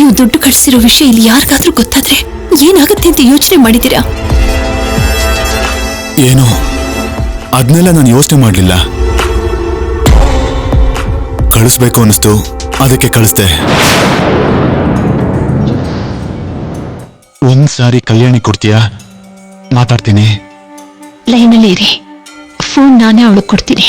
ನೀವು ದುಡ್ಡು ಕಳಿಸಿರೋ ವಿಷಯ ಇಲ್ಲಿ ಯಾರಿಗಾದ್ರೂ ಗೊತ್ತಾದ್ರೆ ಏನಾಗುತ್ತೆ ಅಂತ ಯೋಚನೆ ಮಾಡಿದ್ದೀರಾ? ಏನೋ ಅದನ್ನೆಲ್ಲ ನಾನು ಯೋಚನೆ ಮಾಡಲಿಲ್ಲ. ಕಳಿಸ್ಬೇಕು ಅನಿಸ್ತು, ಅದಕ್ಕೆ ಕಳಿಸ್ದೆ. ಒಂದ್ಸಾರಿ ಕಲ್ಯಾಣಿ ಕೊಡ್ತೀಯಾ? ಮಾತಾಡ್ತೀನಿ. ಲೈನಲ್ಲಿ ಇರಿ, ಫೋನ್ ನಾನೇ ಅವಳಿಗೆ ಕೊಡ್ತೀನಿ.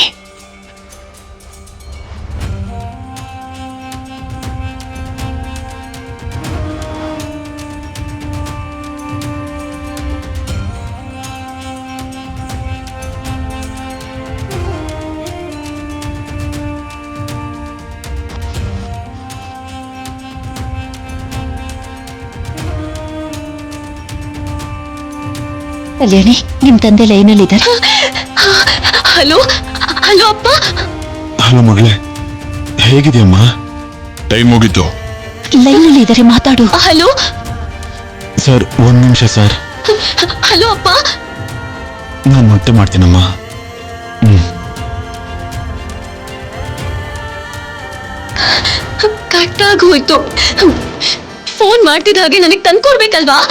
ಕಲ್ಯಾಣಿ, ನಿಮ್ ತಂದೆ ಲೈನಲ್ಲಿ ಇದ್ದಾರೆ. ಹಲೋ ಹಲೋ ಅಪ್ಪ. ಹಲೋ ಮಗಳೇ, ಹೇಗಿದೆಯಮ್ಮ? ಟೈಮ್ ಮುಗಿತು. ಲೈನಲ್ಲಿ ಇದ್ದಾರೆ, ಮಾತಾಡು. ಹಲೋ ಸರ್, ಒಂದ್ ನಿಮಿಷ ಸರ್. ಹಲೋ ಅಪ್ಪ. ನಾನು ಮತ್ತೆ ಮಾಡ್ತೀನಮ್ಮ. ಕಟ್ಟಾಗಿ ಹೋಯ್ತು. ಫೋನ್ ಮಾಡ್ತಿದ್ದ ಹಾಗೆ ನನಗೆ ತಂದ್ಕೊಡ್ಬೇಕಲ್ವಾ?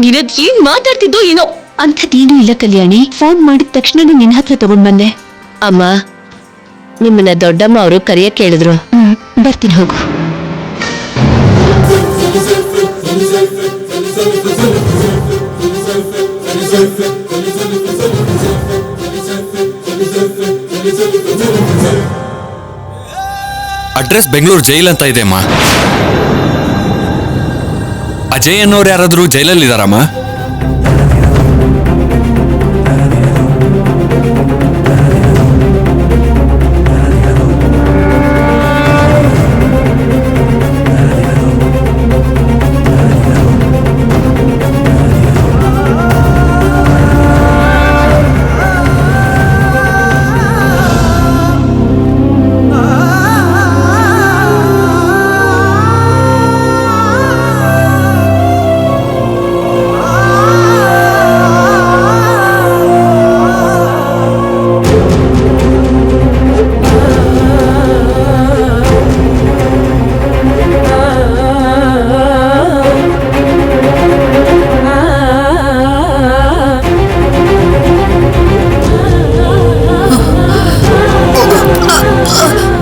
ನೀನದ್ ಏನ್ ಮಾತಾಡ್ತಿದ್ದೋ ಏನೋ. ಅಂಥದ್ದೇನೂ ಇಲ್ಲ ಕಲ್ಯಾಣಿ, ಫೋನ್ ಮಾಡಿದ ತಕ್ಷಣ ನಿನ್ನ ಹತ್ರ ತಗೊಂಡ್ ಬಂದೆ. ಅಮ್ಮ, ನಿಮ್ಮನ್ನ ದೊಡ್ಡಮ್ಮ ಅವರು ಕರೆಯಕ್ಕೆ ಹೇಳಿದ್ರು. ಬರ್ತೀನಿ, ಹೋಗು. ಅಡ್ರೆಸ್ ಬೆಂಗಳೂರು ಜೈಲ್ ಅಂತ ಇದೆ ಅಮ್ಮ. ಅಜಯ್ ಅನ್ನೋರು ಯಾರಾದ್ರೂ ಜೈಲಲ್ಲಿ ಇದಾರಮ್ಮ?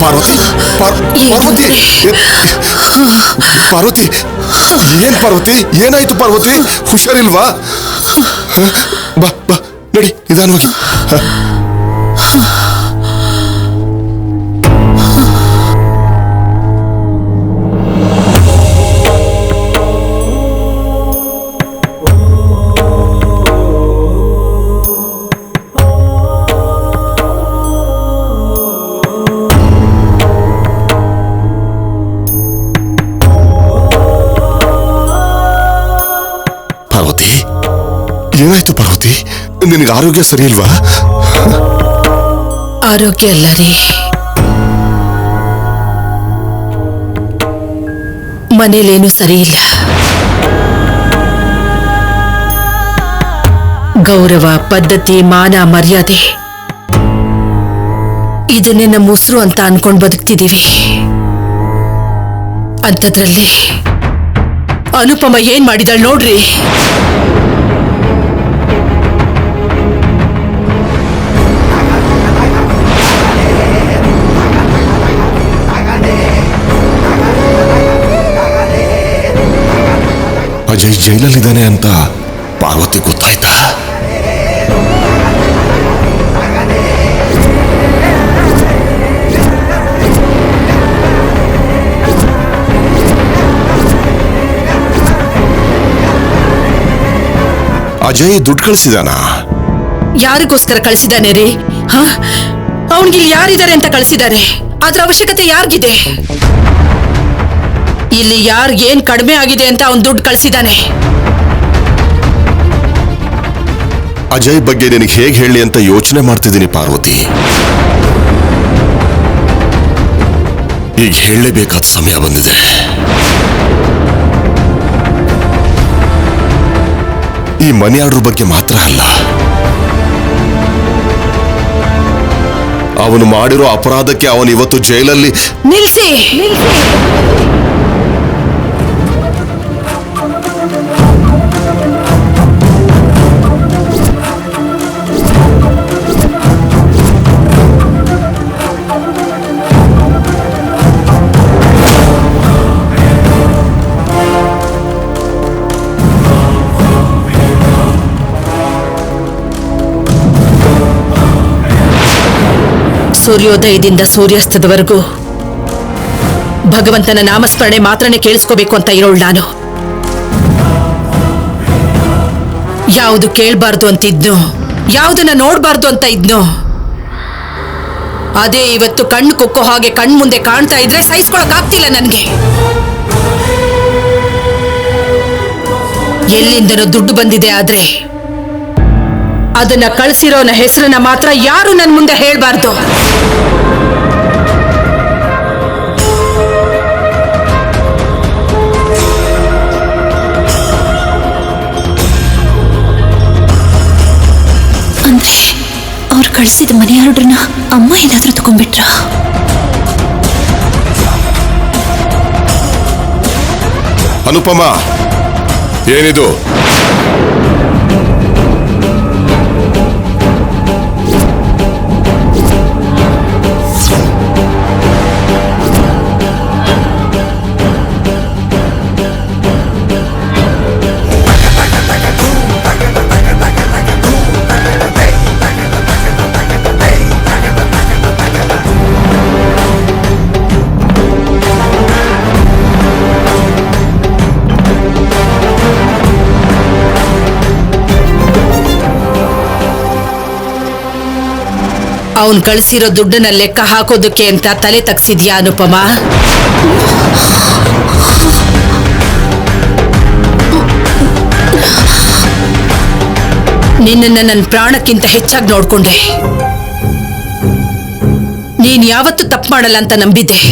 ಪಾರ್ವತಿ, ಪಾರ್ವತಿ, ಏನ್ ಪಾರ್ವತಿ, ಏನಾಯ್ತು ಪಾರ್ವತಿ? ಹುಷಾರಿಲ್ವಾ? ಬಾ ಬಾ, ನಡಿ ನಿಧಾನವಾಗಿ. ಏನಾಯ್ತು ಪಾರ್ವತಿ? ನಿನಗೆ ಆರೋಗ್ಯ ಸರಿ ಇಲ್ವಾ? ಆರೋಗ್ಯ ಅಲ್ಲ ರೀ, ಮನೇಲೇನು ಸರಿ ಇಲ್ಲ. ಗೌರವ, ಪದ್ಧತಿ, ಮಾನ, ಮರ್ಯಾದೆ ಇದನ್ನೇ ನಮ್ಮ ಉಸಿರು ಅಂತ ಅನ್ಕೊಂಡ್ ಬದುಕ್ತಿದೀವಿ. ಅಂಥದ್ರಲ್ಲಿ ಅನುಪಮ ಏನ್ ಮಾಡಿದಾಳ್ ನೋಡ್ರಿ. ಅಜಯ್ ಜೈಲಲ್ಲಿದ್ದಾನೆ ಅಂತ ಪಾರ್ವತಿ ಗೊತ್ತಾಯ್ತಾ? ಅಜಯ್ ದುಡ್ಡು ಕಳಿಸಿದಾನ? ಯಾರಿಗೋಸ್ಕರ ಕಳಿಸಿದಾನೆ ರೀ? ಅವನಿಗೆ ಯಾರಿದ್ದಾರೆ ಅಂತ ಕಳಿಸಿದ್ದಾರೆ? ಅದ್ರ ಅವಶ್ಯಕತೆ ಯಾರಿಗಿದೆ? ಇಲ್ಲಿ ಯಾರಿಗೇನ್ ಕಡಿಮೆ ಆಗಿದೆ ಅಂತ ಅವನ್ ದುಡ್ಡು ಕಳಿಸಿದಾನೆ. ಅಜಯ್ ಬಗ್ಗೆ ನಿನಗೆ ಹೇಗೆ ಹೇಳಿ ಅಂತ ಯೋಚನೆ ಮಾಡ್ತಿದ್ದೀನಿ ಪಾರ್ವತಿ. ಈಗ ಹೇಳಲೇಬೇಕಾದ ಸಮಯ ಬಂದಿದೆ. ಈ ಮನಿ ಆರ್ಡರ್ ಬಗ್ಗೆ ಮಾತ್ರ ಅಲ್ಲ, ಅವನು ಮಾಡಿರೋ ಅಪರಾಧಕ್ಕೆ ಅವನು ಇವತ್ತು ಜೈಲಲ್ಲಿ. ನಿಲ್ಸಿ, ಸೂರ್ಯೋದಯದಿಂದ ಸೂರ್ಯಾಸ್ತದವರೆಗೂ ಭಗವಂತನ ನಾಮಸ್ಮರಣೆ ಮಾತ್ರನೇ ಕೇಳಿಸ್ಕೋಬೇಕು ಅಂತ ಇರೋಳು ನಾನು. ಯಾವುದು ಕೇಳಬಾರ್ದು ಅಂತಿದ್ನೋ, ಯಾವುದನ್ನ ನೋಡಬಾರ್ದು ಅಂತ ಇದ್ನೋ, ಅದೇ ಇವತ್ತು ಕಣ್ಣು ಕುಕ್ಕೋ ಹಾಗೆ ಕಣ್ಣು ಮುಂದೆ ಕಾಣ್ತಾ ಇದ್ರೆ ಸಹಿಸ್ಕೊಳಕ್ಕಾಗ್ತಿಲ್ಲ ನನ್ಗೆ. ಎಲ್ಲಿಂದನೋ ದುಡ್ಡು ಬಂದಿದೆ, ಆದ್ರೆ ಅದನ್ನ ಕಳಿಸಿರೋನ ಹೆಸರನ್ನ ಮಾತ್ರ ಯಾರು ನನ್ ಮುಂದೆ ಹೇಳ್ಬಾರ್ದು. ಅಂದ್ರೆ ಅವ್ರು ಕಳಿಸಿದ ಮನೆ ಆರ್ಡ್ರನ್ನ ಅಮ್ಮ ಏನಾದ್ರೂ ತಗೊಂಡ್ಬಿಟ್ರಾ? ಅನುಪಮ, ಏನಿದು? ಅವನ್ ಕಳಿಸಿರೋ ದುಡ್ಡನ್ನ ಲೆಕ್ಕ ಹಾಕೋದಕ್ಕೆ ಅಂತ ತಲೆ ತಗ್ಸಿದ್ಯಾ ಅನುಪಮ? ನಿನ್ನನ್ನ ನನ್ನ ಪ್ರಾಣಕ್ಕಿಂತ ಹೆಚ್ಚಾಗಿ ನೋಡ್ಕೊಂಡೆ. ನೀನ್ ಯಾವತ್ತೂ ತಪ್ಪು ಮಾಡಲ್ಲ ಅಂತ ನಂಬಿದ್ದೆ.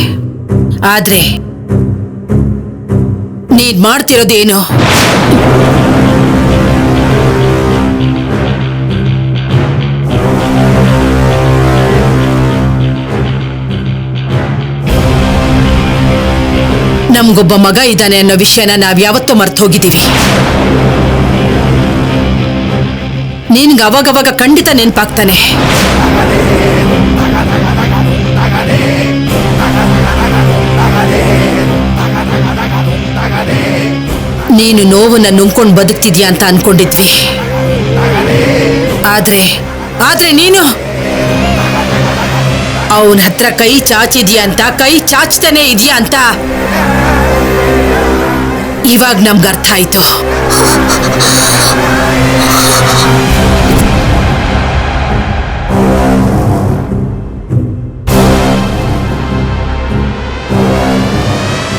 ಆದ್ರೆ ನೀನ್ ಮಾಡ್ತಿರೋದೇನು? ನಮ್ಗೊಬ್ಬ ಮಗ ಇದ್ದಾನೆ ಅನ್ನೋ ವಿಷಯನ ನಾವ್ ಯಾವತ್ತೂ ಮರ್ತು ಹೋಗಿದ್ದೀವಿ. ನಿನ್ಗೆ ಅವಾಗವಾಗ ಖಂಡಿತ ನೆನ್ಪಾಗ್ತಾನೆ. ನೀನು ನೋವನ್ನ ನುಂಗ್ಕೊಂಡು ಬದುಕ್ತಿದ್ಯಾ ಅಂತ ಅನ್ಕೊಂಡಿದ್ವಿ. ಆದ್ರೆ ನೀನು ಅವನ ಹತ್ರ ಕೈ ಚಾಚಿದ್ಯಾ ಅಂತ, ಕೈ ಚಾಚ್ತಾನೆ ಇದೆಯಾ ಅಂತ ಇವಾಗ ನಮ್ಗೆ ಅರ್ಥ ಆಯ್ತು.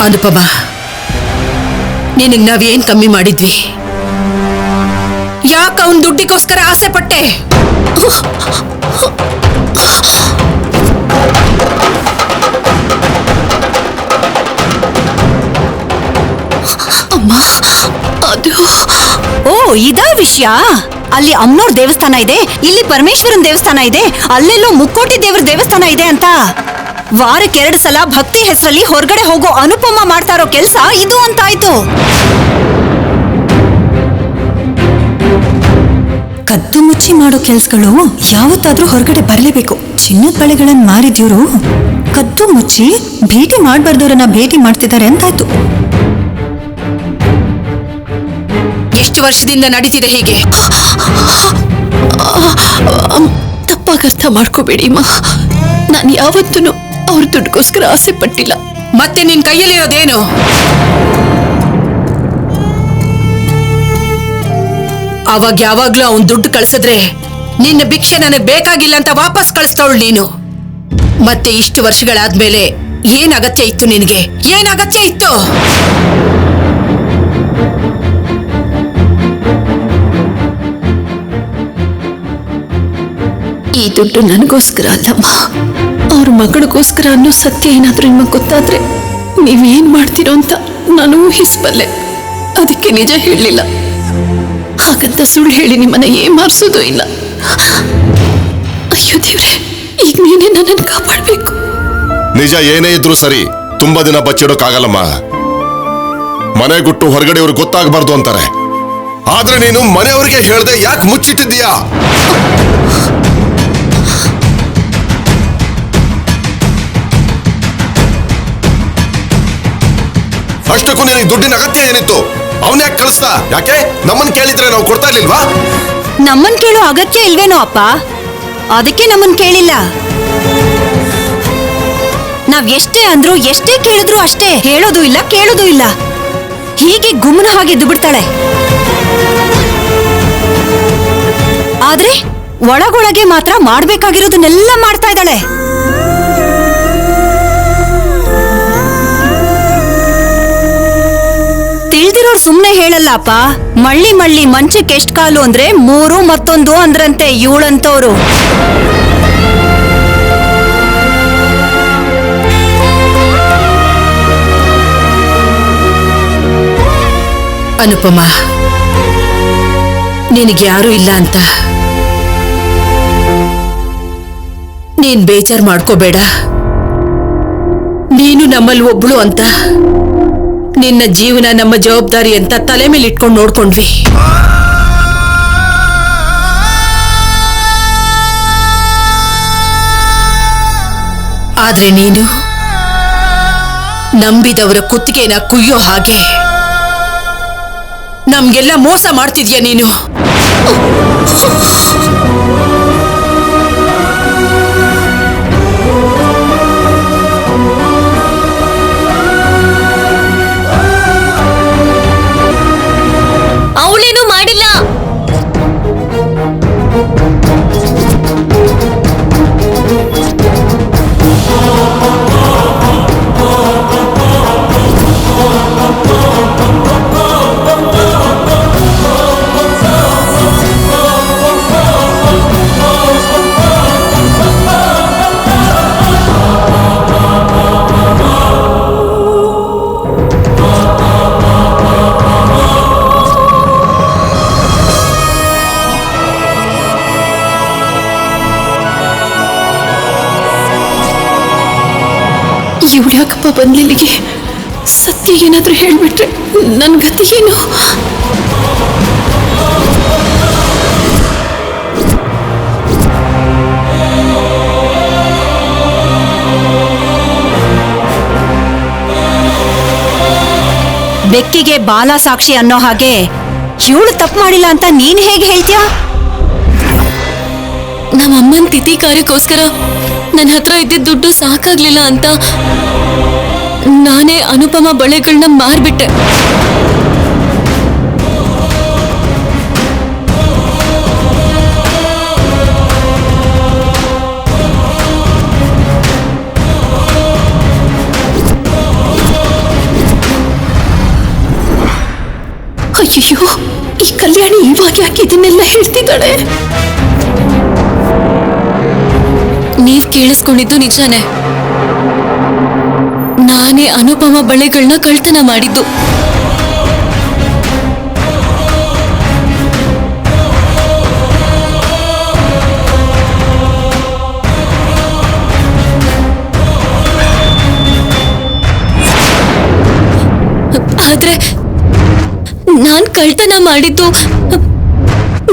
ಅನುಪಮ, ನಿನಗ್ ನಾವೇನ್ ಕಮ್ಮಿ ಮಾಡಿದ್ವಿ? ಯಾಕ ಅವನ್ ದುಡ್ಡಿಗೋಸ್ಕರ ಆಸೆ ಪಟ್ಟೆ? ಅಮ್ಮ, ಅದು ಓ ಇದಾ ವಿಷಯ. ಅಲ್ಲಿ ಅಮ್ಮನವ್ರ ದೇವಸ್ಥಾನ ಇದೆ, ಇಲ್ಲಿ ಪರಮೇಶ್ವರನ್ ದೇವಸ್ಥಾನ ಇದೆ, ಅಲ್ಲೆಲ್ಲೋ ಮುಕ್ಕೋಟಿ ದೇವ್ರ ದೇವಸ್ಥಾನ ಇದೆ ಅಂತ ವಾರಕ್ಕೆ 2 ಸಲ ಭಕ್ತಿ ಹೆಸರಲ್ಲಿ ಹೊರಗಡೆ ಹೋಗೋ ಅನುಪಮ ಮಾಡ್ತಾ ಇರೋ ಕೆಲ್ಸ ಇದು ಅಂತ ಆಯ್ತು. ಕದ್ದು ಮುಚ್ಚಿ ಮಾಡೋ ಕೆಲ್ಸಗಳು ಯಾವತ್ತಾದ್ರೂ ಹೊರಗಡೆ ಬರ್ಲೇಬೇಕು. ಚಿನ್ನದ ಬಳೆಗಳನ್ನ ಮಾರಿದ್ಯವ್ರು ಕದ್ದು ಮುಚ್ಚಿ ಭೇಟಿ ಮಾಡ್ಬಾರ್ದವ್ರನ್ನ ಭೇಟಿ ಮಾಡ್ತಿದ್ದಾರೆ ಅಂತಾಯ್ತು. ಎಷ್ಟು ವರ್ಷದಿಂದ ನಡೀತಿದೆ ಹೀಗೆ? ತಪ್ಪಾಗಿ ಅರ್ಥ ಮಾಡ್ಕೋಬೇಡಿ ಅಮ್ಮ, ನಾನು ಯಾವತ್ತೂ ಅವ್ರ ದುಡ್ಡುಗೋಸ್ಕರ ಆಸೆ ಪಟ್ಟಿಲ್ಲ. ಮತ್ತೆ ನಿನ್ ಕೈಯಲ್ಲಿರೋದೇನು? ಅವಾಗ ಯಾವಾಗ್ಲೂ ಅವನ್ ದುಡ್ಡು ಕಳ್ಸಿದ್ರೆ ನಿನ್ನ ಭಿಕ್ಷೆ ನನಗ್ ಬೇಕಾಗಿಲ್ಲ ಅಂತ ವಾಪಸ್ ಕಳಿಸ್ತವಳು ನೀನು. ಮತ್ತೆ ಇಷ್ಟು ವರ್ಷಗಳಾದ್ಮೇಲೆ ಏನ್ ಅಗತ್ಯ ಇತ್ತು ನಿನಗೆ? ಏನ್ ಅಗತ್ಯ ಇತ್ತು? ಈ ದುಡ್ಡು ನನಗೋಸ್ಕರ ಅಲ್ಲಮ್ಮ, ಅವ್ರ ಮಗಳಿಗೋಸ್ಕರ ಅನ್ನೋ ಸತ್ಯ ಏನಾದ್ರೂ ನಿಮಗೆ ಗೊತ್ತಾದ್ರೆ ನೀವೇನ್ ಮಾಡ್ತೀರೋ ಅಂತ ನಾನು ಊಹಿಸಬಲ್ಲೆ. ಅದಕ್ಕೆ ನಿಜ ಹೇಳಲಿಲ್ಲ. ಹಾಗಂತ ಸುಳ್ಳು ಹೇಳಿ ನಿಮ್ಮನ್ನ ಏಮಾರಿಸೋದು ಇಲ್ಲ. ಅಯ್ಯೋ ದೇವ್ರೆ, ಈಗ ನೀನೇ ನನ್ನನ್ನು ಕಾಪಾಡಬೇಕು. ನಿಜ ಏನೇ ಇದ್ರೂ ಸರಿ, ತುಂಬಾ ದಿನ ಬಚ್ಚಿಡೋಕ್ಕಾಗಲ್ಲಮ್ಮ. ಮನೆ ಗುಟ್ಟು ಹೊರಗಡೆಯವ್ರಿಗೆ ಗೊತ್ತಾಗಬಾರ್ದು ಅಂತಾರೆ. ಆದ್ರೆ ನೀನು ಮನೆಯವ್ರಿಗೆ ಹೇಳ್ದೆ ಯಾಕೆ ಮುಚ್ಚಿಟ್ಟಿದ್ದೀಯಾ? ಅಷ್ಟಕ್ಕೂ ನಿನಗೆ ದುಡ್ಡಿನ ಅಗತ್ಯ ಏನಿತ್ತು? ಅವನ್ ಯಾಕೆ ಕಳಿಸ್ದ? ಯಾಕೆ ನಮ್ಮನ್ ಕೇಳಿದ್ರೆ ನಾವು ಕೊಡ್ತಾ ಇರ್ಲಿಲ್ವಾ? ನಮ್ಮನ್ ಕೇಳೋ ಅಗತ್ಯ ಇಲ್ವೇನೋ ಅಪ್ಪ, ಅದಕ್ಕೆ ನಮ್ಮನ್ ಕೇಳಿಲ್ಲ. ನಾವ್ ಎಷ್ಟೇ ಅಂದ್ರು ಎಷ್ಟೇ ಕೇಳಿದ್ರು ಅಷ್ಟೇ, ಹೇಳೋದು ಇಲ್ಲ ಕೇಳೋದು ಇಲ್ಲ. ಹೀಗೆ ಗುಮ್ಮನ ಹಾಗೆ ಇದ್ದು ಬಿಡ್ತಾಳೆ. ಆದ್ರೆ ಒಳಗೊಳಗೆ ಮಾತ್ರ ಮಾಡ್ಬೇಕಾಗಿರೋದನ್ನೆಲ್ಲ ಮಾಡ್ತಾ ಇದ್ದಾಳೆ. ತಿಳಿದಿರೋರು ಸುಮ್ನೆ ಹೇಳಲ್ಲಪ್ಪ. ಮಳ್ಳಿ ಮಳ್ಳಿ ಮಂಚಕ್ಕೆ ಎಷ್ಟ್ ಕಾಲು ಅಂದ್ರೆ 3 ಮತ್ತೊಂದು ಅಂದ್ರಂತೆ ಇವಳಂತವ್ರು. ಅನುಪಮ, ನಿನಗೆ ಯಾರು ಇಲ್ಲ ಅಂತ ನೀನ್ ಬೇಜಾರ್ ಮಾಡ್ಕೋಬೇಡ. ನೀನು ನಮ್ಮಲ್ಲಿ ಒಬ್ಳು ಅಂತ, ನಿನ್ನ ಜೀವನ ನಮ್ಮ ಜವಾಬ್ದಾರಿ ಅಂತ ತಲೆ ಮೇಲೆ ಇಟ್ಕೊಂಡು ನೋಡ್ಕೊಂಡ್ವಿ. ಆದ್ರೆ ನೀನು ನಂಬಿದವರ ಕುತ್ತಿಗೆನ ಕುಯ್ಯೋ ಹಾಗೆ ನಮ್ಗೆಲ್ಲ ಮೋಸ ಮಾಡ್ತಿದ್ಯಾ ನೀನು. ಅವಳೇನು ಮಾಡಿಲ್ಲ. ಇವಳು ಯಾಕಪ್ಪ ಬಂದ್ಲಿಲ್ಲಿಗೆ? ಸತ್ಯ ಏನಾದ್ರೂ ಹೇಳ್ಬಿಟ್ರೆ ನನ್ ಗತಿ ಏನು? ಬೆಕ್ಕಿಗೆ ಬಾಲ ಸಾಕ್ಷಿ ಅನ್ನೋ ಹಾಗೆ ಇವಳು ತಪ್ಪು ಮಾಡಿಲ್ಲ ಅಂತ ನೀನ್ ಹೇಗೆ ಹೇಳ್ತೀಯಾ? ನಮ್ಮ ಅಮ್ಮನ ತಿಥಿ ಕಾರ್ಯಕ್ಕೋಸ್ಕರ ನನ್ನ ಹತ್ರ ಇದ್ದಿದ್ದ ದುಡ್ಡು ಸಾಕಾಗ್ಲಿಲ್ಲ ಅಂತ ನಾನೇ ಅನುಪಮ ಬಳೆಗಳನ್ನ ಮಾರ್ಬಿಟ್ಟೆ. ಅಯ್ಯೋ, ಈ ಕಲ್ಯಾಣಿ ಇವಾಗ ಯಾಕೆ ಇದನ್ನೆಲ್ಲ ಹೇಳ್ತಿದ್ದಾಳೆ? ನೀವ್ ಕೇಳಿಸ್ಕೊಂಡಿದ್ದು ನಿಜಾನೇ. ನಾನೇ ಅನುಪಮ ಬಳೆಗಳನ್ನ ಕಳ್ತನ ಮಾಡಿದ್ದು. ಆದ್ರೆ ನಾನ್ ಕಳ್ತನ ಮಾಡಿದ್ದು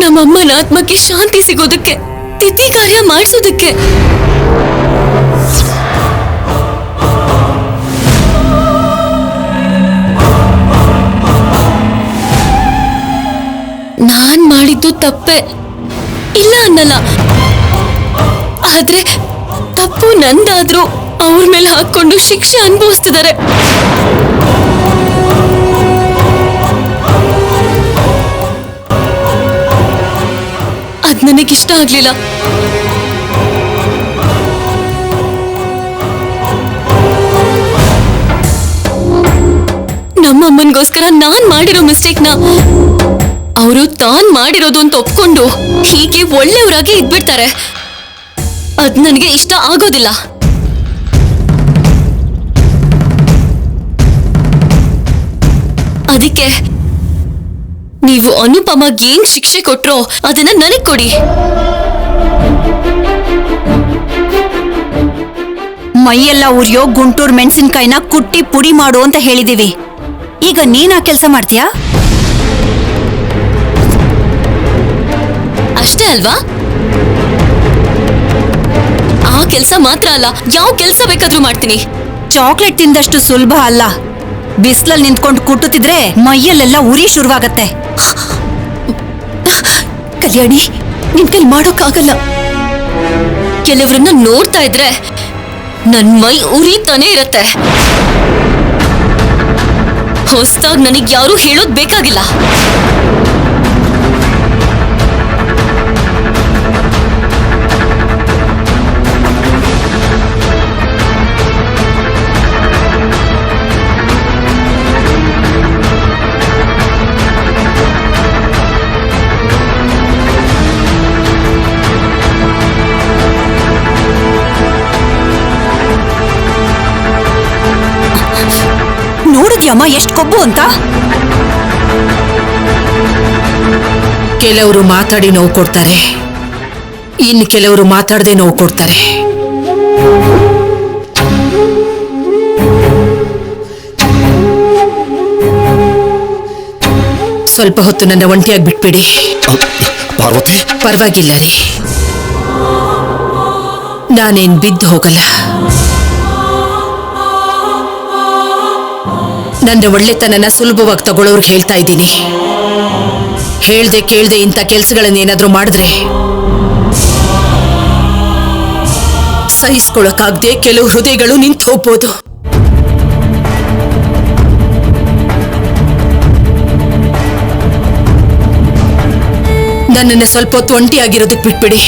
ನಮ್ಮಮ್ಮನ ಆತ್ಮಕ್ಕೆ ಶಾಂತಿ ಸಿಗೋದಕ್ಕೆ, ತಿಥಿ ಕಾರ್ಯ ಮಾಡಿಸೋದಕ್ಕೆ. ನಾನ್ ಮಾಡಿದ್ದು ತಪ್ಪೆ, ಇಲ್ಲ ಅನ್ನಲ್ಲ. ಆದ್ರೆ ತಪ್ಪು ನಂದಾದ್ರೂ ಅವ್ರ ಮೇಲೆ ಹಾಕೊಂಡು ಶಿಕ್ಷೆ ಅನುಭವಿಸ್ತಿದ್ದಾರೆ. ಅದ್ ನನಗಿಷ್ಟ ಆಗ್ಲಿಲ್ಲ. ನಮ್ಮಮ್ಮನ್ಗೋಸ್ಕರ ನಾನ್ ಮಾಡಿರೋ ಮಿಸ್ಟೇಕ್ನ ಅವರು ತಾನ್ ಮಾಡಿರೋದು ಅಂತ ಒಪ್ಕೊಂಡು ಹೀಗೆ ಒಳ್ಳೆಯವರಾಗಿ ಇದ್ಬಿಡ್ತಾರೆ. ಅದ್ ನನಗೆ ಇಷ್ಟ ಆಗೋದಿಲ್ಲ. ಅದಕ್ಕೆ ನೀವು ಅನುಪಮಗೆ ಏನ್ ಶಿಕ್ಷೆ ಕೊಟ್ರೋ ಅದನ್ನ ನನಗ್ ಕೊಡಿ. ಮೈಯೆಲ್ಲ ಉರಿಯೋ ಗುಂಟೂರ್ ಮೆಣಸಿನ್ಕಾಯಿನ ಕುಟ್ಟಿ ಪುಡಿ ಮಾಡು ಅಂತ ಹೇಳಿದೀವಿ. ಈಗ ನೀನ್ ಆ ಕೆಲಸ ಮಾಡ್ತೀಯಾ? ಅಷ್ಟೇ ಅಲ್ವಾ? ಆ ಕೆಲಸ ಮಾತ್ರ ಅಲ್ಲ, ಯಾವ ಕೆಲಸ ಬೇಕಾದ್ರೂ ಮಾಡ್ತೀನಿ. ಚಾಕ್ಲೇಟ್ ತಿಂದಷ್ಟು ಸುಲಭ ಅಲ್ಲ. ಬಿಸ್ಲಲ್ಲಿ ನಿಂತ್ಕೊಂಡು ಕುಟ್ಟುತ್ತಿದ್ರೆ ಮೈಯಲ್ಲೆಲ್ಲ ಉರಿ ಶುರುವಾಗತ್ತೆ. ಕಲ್ಯಾಣಿ, ನಿನ್ ಕೈಲಿ ಮಾಡೋಕ್ಕಾಗಲ್ಲ. ಕೆಲವ್ರನ್ನ ನೋಡ್ತಾ ಇದ್ರೆ ನನ್ ಮೈ ಉರಿತಾನೆ ಇರತ್ತೆ. ಹೊಸ್ದಾಗ್ ನನಗ್ ಯಾರು ಹೇಳೋದ್ ಬೇಕಾಗಿಲ್ಲ. ನೋಡಿದ್ಯಮ್ಮ ಎಷ್ಟ್ ಕೊಬ್ಬು ಅಂತ. ಕೆಲವರು ಮಾತಾಡಿ ನೋವು ಕೊಡ್ತಾರೆ, ಇನ್ನು ಕೆಲವರು ಮಾತಾಡದೆ ನೋವು ಕೊಡ್ತಾರೆ. ಸ್ವಲ್ಪ ಹೊತ್ತು ನನ್ನ ಒಂಟಿಯಾಗಿ ಬಿಟ್ಬಿಡಿ. ಪಾರ್ವತಿ, ಪರವಾಗಿಲ್ಲ ರೀ, ನಾನೇನ್ ಬಿದ್ದು ಹೋಗಲ್ಲ. ನನ್ನ ಒಳ್ಳೆತನನ ಸುಲಭವಾಗಿ ತಗೊಳ್ಳೋರ್ಗೆ ಹೇಳ್ತಾ ಇದ್ದೀನಿ. ಹೇಳ್ದೆ ಕೇಳ್ದೆ ಇಂಥ ಕೆಲ್ಸಗಳನ್ನೇನಾದ್ರೂ ಮಾಡಿದ್ರೆ ಸಹಿಸ್ಕೊಳಕ್ಕಾಗ್ದೆ ಕೆಲವು ಹೃದಯಗಳು ನಿಂತು ಹೋಗ್ಬೋದು. ನನ್ನನ್ನು ಸ್ವಲ್ಪ ಹೊತ್ತು ಒಂಟಿಯಾಗಿರೋದಕ್ಕೆ ಬಿಟ್ಬಿಡಿ.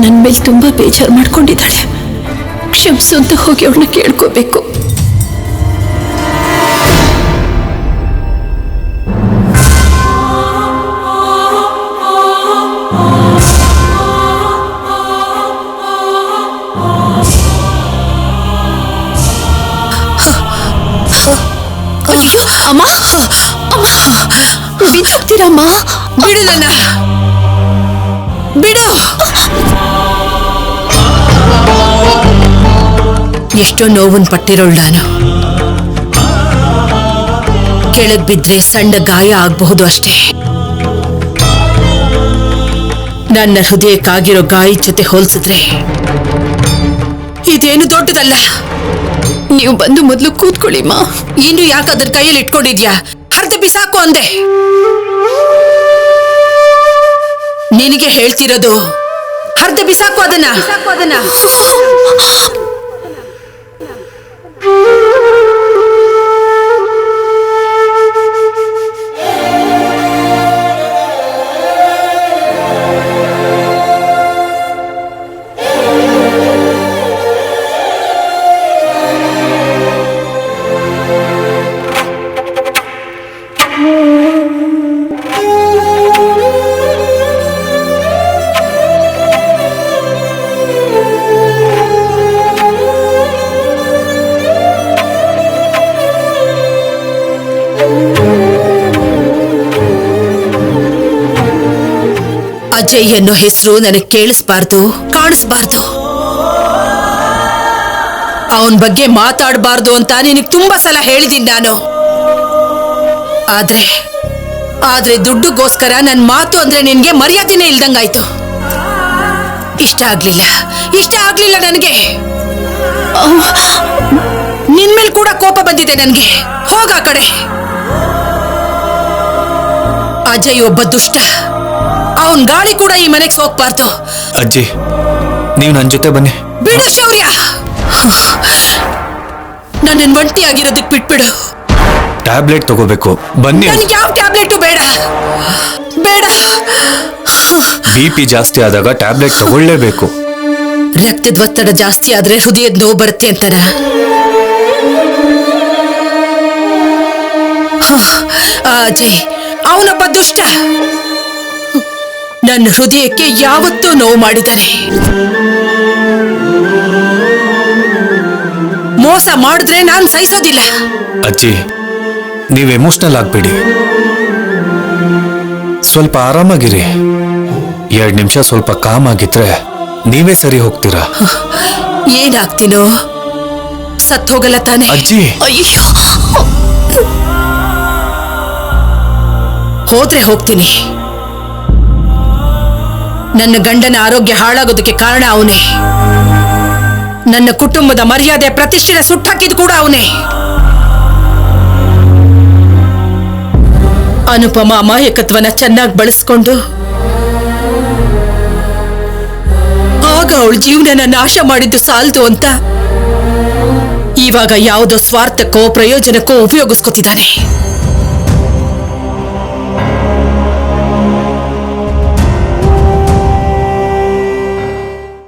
ನನ್ ಮೇಲೆ ತುಂಬಾ ಬೇಜಾರು ಮಾಡ್ಕೊಂಡಿದ್ದಾಳೆ. ಕ್ಷಮಿಸು ಅಂತ ಹೋಗಿ ಅವಳನ್ನ ಕೇಳ್ಕೋಬೇಕು. ಅಯ್ಯೋ ಅಮ್ಮ, ಅಮ್ಮ ಬಿದ್ದೋಗ್ತೀರಮ್ಮ. ಬಿಡು ನನ್ನ, ಬಿಡು. ಎಷ್ಟೋ ನೋವನ್ನು ಪಟ್ಟಿರೋಳು ನಾನು. ಕೆಳಗ್ ಬಿದ್ರೆ ಸಣ್ಣ ಗಾಯ ಆಗಬಹುದು ಅಷ್ಟೇ. ನನ್ನ ಹೃದಯಕ್ಕಾಗಿರೋ ಗಾಯದ ಜೊತೆ ಹೋಲಿಸಿದ್ರೆ ಇದೇನು ದೊಡ್ಡದಲ್ಲ. ನೀವು ಬಂದು ಮೊದಲು ಕೂತ್ಕೊಳ್ಳಿಮ್ಮ. ಇನ್ನು ಯಾಕದ್ರ ಕೈಯಲ್ಲಿ ಇಟ್ಕೊಂಡಿದ್ಯಾ? ಹರಿದು ಬಿಸಾಕು ಅಂದೆ. ನಿನಗೆ ಹೇಳ್ತಿರೋದು, ಹರಿದು ಬಿಸಾಕು ಅದನ್ನ. ಅಜಯ್ ಅನ್ನೋ ಹೆಸರು ನನಗೆ ಕೇಳಿಸ್ಬಾರ್ದು, ಕಾಣಿಸ್ಬಾರ್ದು. ಅವನ್ ಬಗ್ಗೆ ಮಾತಾಡಬಾರ್ದು ಅಂತ ನಿನಗೆ ತುಂಬಾ ಸಲ ಹೇಳಿದ್ದೀನಿ ನಾನು. ಆದ್ರೆ ದುಡ್ಡುಗೋಸ್ಕರ ನನ್ನ ಮಾತು ಅಂದ್ರೆ ನಿನ್ಗೆ ಮರ್ಯಾದೆನೇ ಇಲ್ದಂಗಾಯ್ತು. ಇಷ್ಟ ಆಗ್ಲಿಲ್ಲ ನನಗೆ. ನಿನ್ಮೇಲೆ ಕೂಡ ಕೋಪ ಬಂದಿದೆ ನನ್ಗೆ. ಹೋಗ ಆ ಕಡೆ. ಅಜಯ್ ಒಬ್ಬ ದುಷ್ಟ. ಅವನ್ ಗಾಳಿ ಕೂಡ ಈ ಮನೆಗೆ ಹೋಗ್ಬಾರ್ದು. ಅಜ್ಜಿ, ನೀವು ನನ್ನ ಜೊತೆ ಬನ್ನಿ. ಬಿಡು ಶೌರ್ಯ, ನನ್ನನ್ನು ಒಂಟಿಯಾಗಿರೋದಕ್ಕೆ ಬಿಟ್ಬಿಡು. ಟ್ಯಾಬ್ಲೆಟ್ ತಗೋಬೇಕು, ಬನ್ನಿ. ನನಗೆ ಯಾವ ಟ್ಯಾಬ್ಲೆಟು ಬೇಡ. BP ಜಾಸ್ತಿ ಆದಾಗ ಟ್ಯಾಬ್ಲೆಟ್ ತಗೊಳ್ಳೇಬೇಕು. ರಕ್ತದ ಒತ್ತಡ ಜಾಸ್ತಿ ಆದ್ರೆ ಹೃದಯದ ನೋವು ಬರುತ್ತೆ ಅಂತಾರ. ಅಜಯ್ ಅವನೊಬ್ಬ ದುಷ್ಟ. ನನ್ನ ಹೃದಯಕ್ಕೆ ಯಾವತ್ತೂ ನೋವು ಮಾಡಿದ್ದಾನೆ. ಮೋಸ ಮಾಡಿದ್ರೆ ನಾನು ಸಹಿಸೋದಿಲ್ಲ. ಅಜ್ಜಿ, ನೀವು ಎಮೋಷನಲ್ ಆಗ್ಬೇಡಿ, ಸ್ವಲ್ಪ ಆರಾಮಾಗಿರಿ. 2 ನಿಮಿಷ ಸ್ವಲ್ಪ ಕಾಮ್ ಆಗಿದ್ರೆ ನೀವೇ ಸರಿ ಹೋಗ್ತೀರಾ. ಏನಾಗ್ತೀನೋ? ಸತ್ ಹೋಗಲ್ಲ ತಾನೆ? ಅಜ್ಜಿ, ಅಯ್ಯೋ, ಹೋದ್ರೆ ಹೋಗ್ತೀನಿ, ನನ್ನ ಗಂಡನ ಆರೋಗ್ಯ ಹಾಳಾಗೋದಕ್ಕೆ ಕಾರಣ ಅವನೇ. ನನ್ನ ಕುಟುಂಬದ ಮರ್ಯಾದೆ ಪ್ರತಿಷ್ಠೆನ ಸುಟ್ಟಾಕಿದ್ ಕೂಡ ಅವನೇ. ಅನುಪಮ ಅಮಾಯಕತ್ವನ ಚೆನ್ನಾಗಿ ಬಳಸ್ಕೊಂಡು ಆಗ ಅವಳ ಜೀವನನ ನಾಶ ಮಾಡಿದ್ದು ಸಾಲದು ಅಂತ ಇವಾಗ ಯಾವುದೋ ಸ್ವಾರ್ಥಕ್ಕೋ ಪ್ರಯೋಜನಕ್ಕೋ ಉಪಯೋಗಿಸ್ಕೊತಿದ್ದಾನೆ.